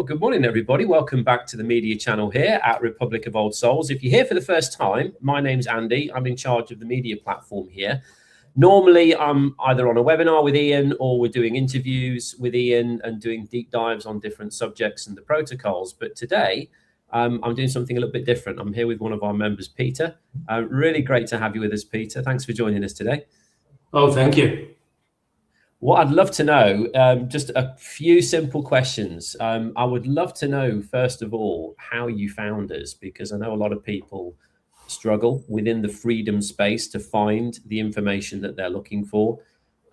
good morning, everybody. Welcome back to the media channel here at Republic of Old Souls. If you're here for the first time, my name's Andy. I'm in charge of the media platform here. Normally, I'm either on a webinar with Ian or we're doing interviews with Ian and doing deep dives on different subjects and the protocols. But today, I'm doing something a little bit different. I'm here with one of our members, Peter. Really great to have you with us, Peter. Thanks for joining us today. Oh, thank you. What I'd love to know, just a few simple questions. I would love to know, first of all, how you found us, because I know a lot of people struggle within the freedom space to find the information that they're looking for.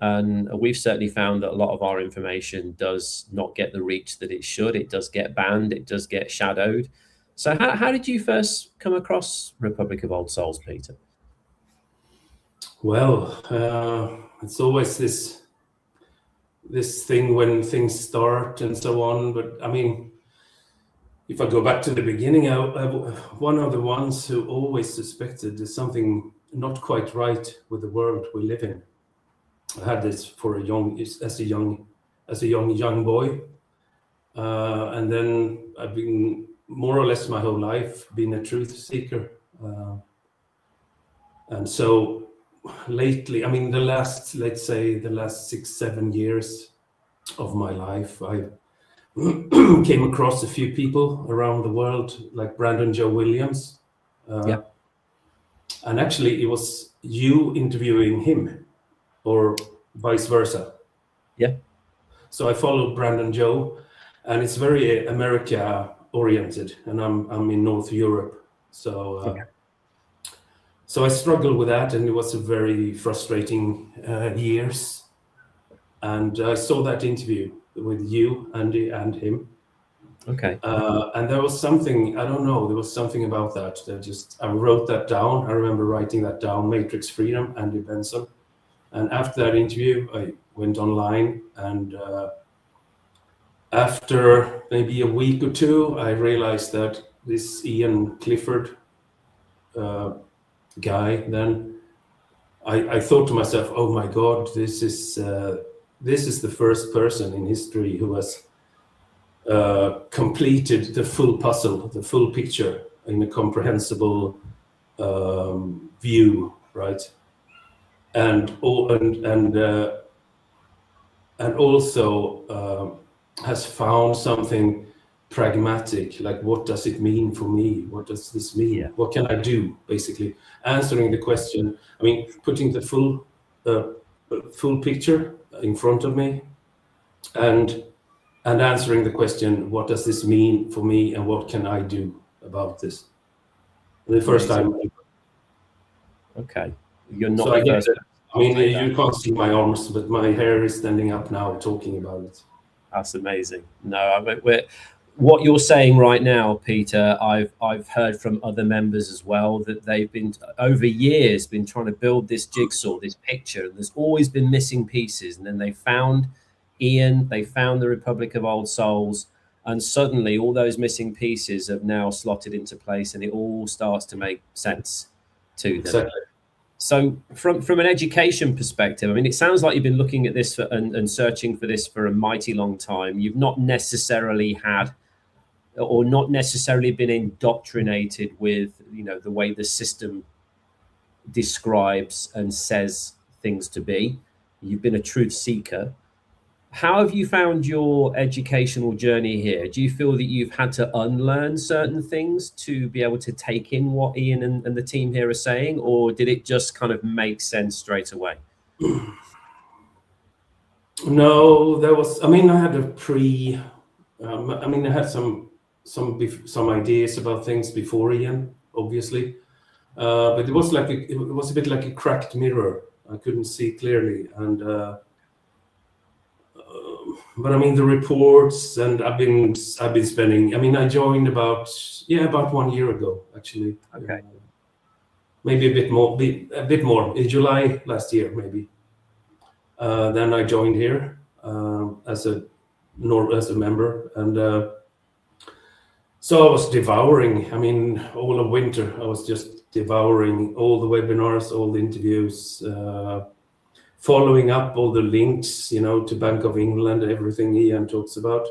And we've certainly found that a lot of our information does not get the reach that it should. It does get banned. It does get shadowed. So how did you first come across Republic of Old Souls, Peter? Well, it's always this thing when things start and so on. But I mean, if I go back to the beginning, I'm one of the ones who always suspected there's something not quite right with the world we live in. I had this for as a young boy, and then I've been more or less my whole life been a truth seeker, and so lately, I mean, let's say the last 6-7 years of my life, I came across a few people around the world, like Brandon Joe Williams. Yeah. And actually, it was you interviewing him, or vice versa. Yeah. So I followed Brandon Joe, and it's very America-oriented, and I'm in North Europe. So. Okay. So I struggled with that, and it was a very frustrating years. And I saw that interview with you, Andy, and him. Okay. And there was something, I don't know, there was something about that I wrote that down. I remember writing that down, Matrix Freedom, Andy Benson. And after that interview, I went online, and after maybe a week or two, I realized that this Ian Clifford guy, then I thought to myself, oh my God, this is the first person in history who has completed the full puzzle, the full picture in a comprehensible view, right? And also has found something pragmatic, like what does it mean for me? What does this mean? Yeah. What can I do? Basically answering the question. I mean, putting the full picture in front of me, and answering the question, what does this mean for me, and what can I do about this? The first time. Okay. You're not. So I mean, you can't see my arms, but my hair is standing up now talking about it. That's amazing. No, I mean, what you're saying right now, Peter, I've heard from other members as well, that they've been over years been trying to build this jigsaw, this picture, and there's always been missing pieces. And then they found Ian, they found the Republic of Old Souls, and suddenly all those missing pieces have now slotted into place, and it all starts to make sense to them. Exactly. So from an education perspective, I mean, it sounds like you've been looking at this and searching for this for a mighty long time. You've not necessarily had, or not necessarily been indoctrinated with, the way the system describes and says things to be. You've been a truth seeker. How have you found your educational journey here? Do you feel that you've had to unlearn certain things to be able to take in what Ian and the team here are saying, or did it just kind of make sense straight away? No, there was, I mean, I had I had some ideas about things before Ian, obviously, but it was a bit like a cracked mirror. I couldn't see clearly, and but I mean, the reports, and I've been spending. I mean, I joined about 1 year ago, actually. Okay. Maybe a bit more in July last year, maybe. Then I joined here as a member, and so I was devouring. I mean, all of winter, I was just devouring all the webinars, all the interviews. following up all the links, to Bank of England, everything Ian talks about.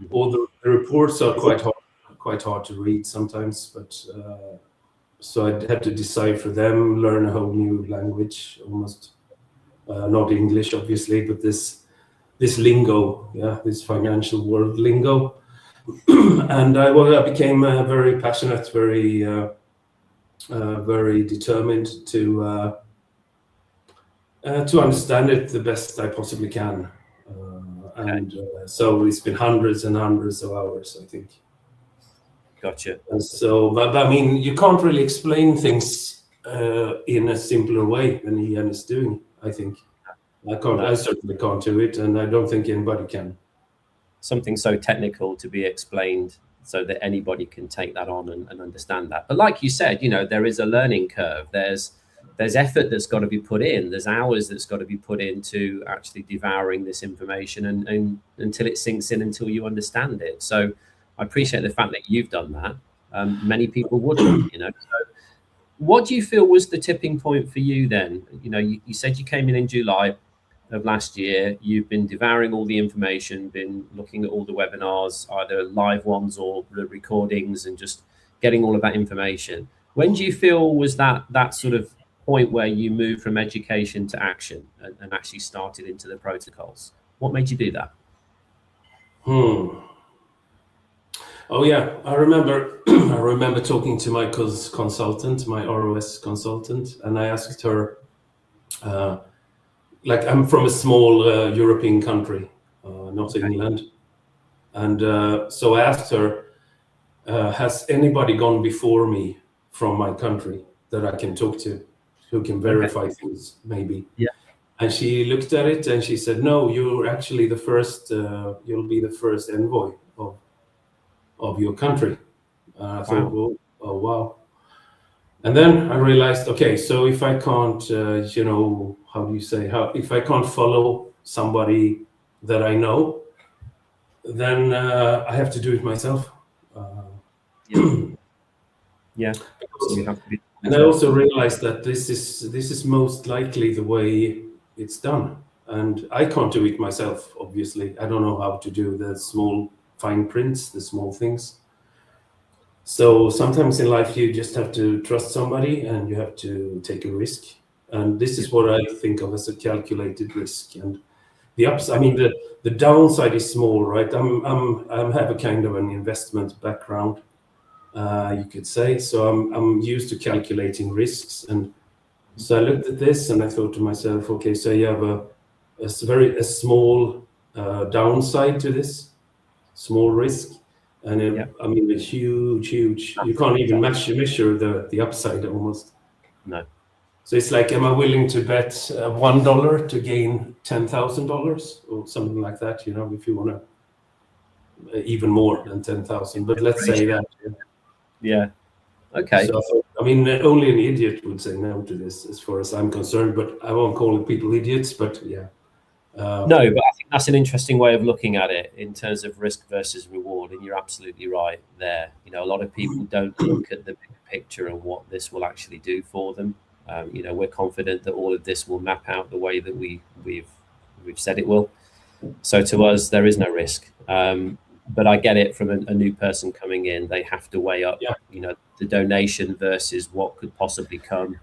All the reports are quite hard to read sometimes, but so I'd have to decipher them, learn a whole new language, almost not English, obviously, but this lingo, this financial world lingo. And I became very passionate, very determined to understand it the best I possibly can. And so it's been hundreds and hundreds of hours, I think. Gotcha. And so, but I mean, you can't really explain things in a simpler way than Ian is doing, I think. I certainly can't do it, and I don't think anybody can. Something so technical to be explained so that anybody can take that on and understand that. But like you said, you know, there is a learning curve. There's effort that's got to be put in. There's hours that's got to be put into actually devouring this information and until it sinks in, until you understand it. So I appreciate the fact that you've done that. Many people wouldn't, you know. So what do you feel was the tipping point for you then? You know, you said you came in July of last year. You've been devouring all the information, been looking at all the webinars, either live ones or the recordings, and just getting all of that information. When do you feel was that sort of point where you moved from education to action and actually started into the protocols? What made you do that? Oh yeah, I remember talking to my consultant, my ROS consultant, and I asked her, like, I'm from a small European country, not England, and so I asked her, has anybody gone before me from my country that I can talk to, who can verify things, maybe? Yeah. And she looked at it and she said, no, you're actually the first, you'll be the first envoy of your country. I thought, well, oh wow. And then I realized, okay, so if I can't, you know, how do you say, if I can't follow somebody that I know, then I have to do it myself. Yeah. So you have to be. And I also realized that this is most likely the way it's done, and I can't do it myself. Obviously, I don't know how to do the small fine prints, the small things. So sometimes in life you just have to trust somebody and you have to take a risk. And this is what I think of as a calculated risk. And the upside, I mean, the downside is small, right? I have a kind of an investment background, you could say. So I'm used to calculating risks. And so I looked at this and I thought to myself, okay, so you have a small downside to this, small risk. And I mean, it's huge. You can't even measure the upside almost. No. So it's like, am I willing to bet $1 to gain $10,000 or something like that? You know, if you want to, even more than 10,000. But let's say that. Yeah. Okay. So I mean, only an idiot would say no to this, as far as I'm concerned. But I won't call people idiots. But yeah. No, but I think that's an interesting way of looking at it in terms of risk versus reward, and you're absolutely right there. You know, a lot of people don't look at the big picture and what this will actually do for them. You know, we're confident that all of this will map out the way that we've said it will. So to us, there is no risk. But I get it from a new person coming in. They have to weigh up, you know, the donation versus what could possibly come.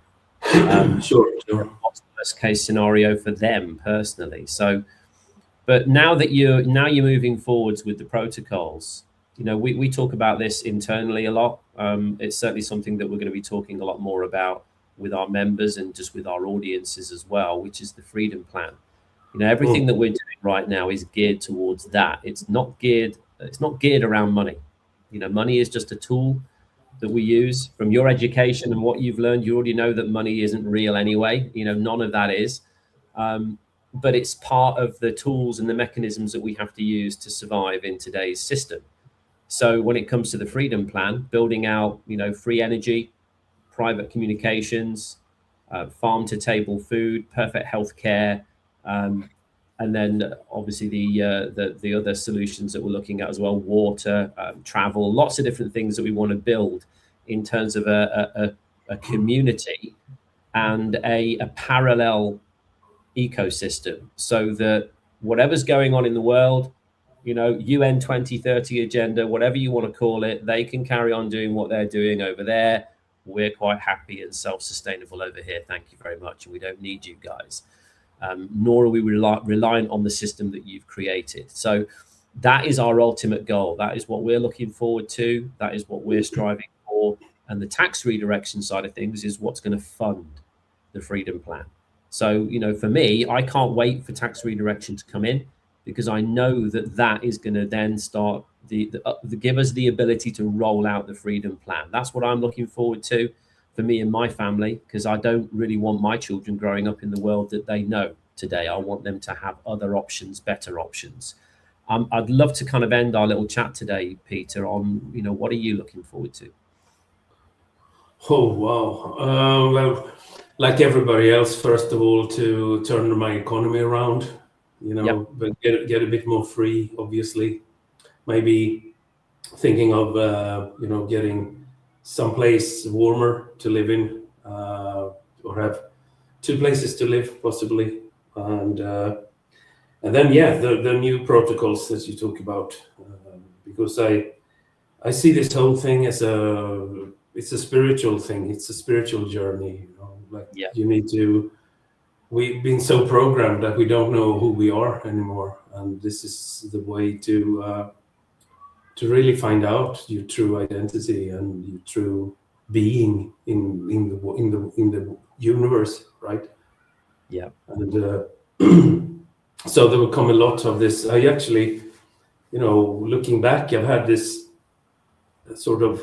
Sure. What's the worst case scenario for them personally? So, but now you're moving forwards with the protocols, you know, we talk about this internally a lot. It's certainly something that we're going to be talking a lot more about with our members and just with our audiences as well, which is the Freedom Plan. You know, everything that we're doing right now is geared towards that. It's not geared around money. You know, money is just a tool that we use. From your education and what you've learned, you already know that money isn't real anyway. You know, none of that is. But it's part of the tools and the mechanisms that we have to use to survive in today's system. So when it comes to the Freedom Plan, building out, you know, free energy, private communications, farm to table food, perfect healthcare, and then obviously the other solutions that we're looking at as well, water, travel, lots of different things that we want to build in terms of a community and a parallel ecosystem, so that whatever's going on in the world, you know, UN 2030 agenda, whatever you want to call it, they can carry on doing what they're doing over there. We're quite happy and self-sustainable over here. Thank you very much. And we don't need you guys. Nor are we reliant on the system that you've created. So that is our ultimate goal. That is what we're looking forward to. That is what we're striving for. And the tax redirection side of things is what's going to fund the Freedom Plan. So, you know, for me, I can't wait for tax redirection to come in, because I know that that is going to then start give us the ability to roll out the Freedom Plan. That's what I'm looking forward to for me and my family, because I don't really want my children growing up in the world that they know today. I want them to have other options, better options. I'd love to kind of end our little chat today, Peter, on, you know, what are you looking forward to? Oh, wow. Well, like everybody else, first of all, to turn my economy around, you know, yep. But get a bit more free, obviously. Maybe thinking of, you know, getting someplace warmer to live in, or have 2 places to live, possibly. And then, yeah, the new protocols that you talk about, because I see this whole thing as it's a spiritual thing. It's a spiritual journey, you know, like yeah. You need to, we've been so programmed that we don't know who we are anymore. And this is the way to really find out your true identity and your true being in the universe, right? Yeah. And so there will come a lot of this. I actually, you know, looking back, I've had this sort of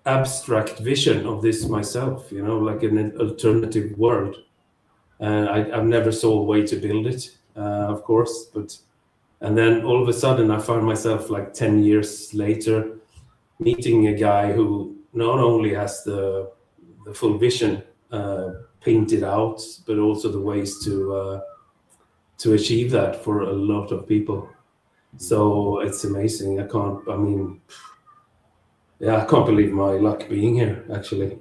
abstract vision of this myself, you know, like an alternative world. And I've never saw a way to build it, of course, and then all of a sudden I found myself like 10 years later meeting a guy who not only has the full vision painted out, but also the ways to achieve that for a lot of people. So it's amazing. I can't believe my luck being here, actually.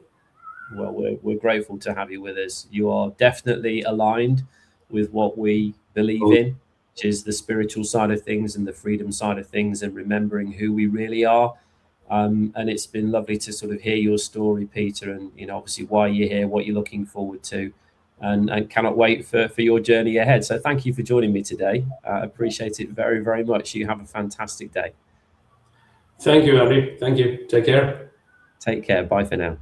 Well, we're grateful to have you with us. You are definitely aligned with what we believe in, which is the spiritual side of things and the freedom side of things, and remembering who we really are. And it's been lovely to sort of hear your story, Peter, and, you know, obviously why you're here, what you're looking forward to, and cannot wait for your journey ahead. So thank you for joining me today. I appreciate it very, very much. You have a fantastic day. Thank you, Andy. Thank you. Take care. Take care. Bye for now.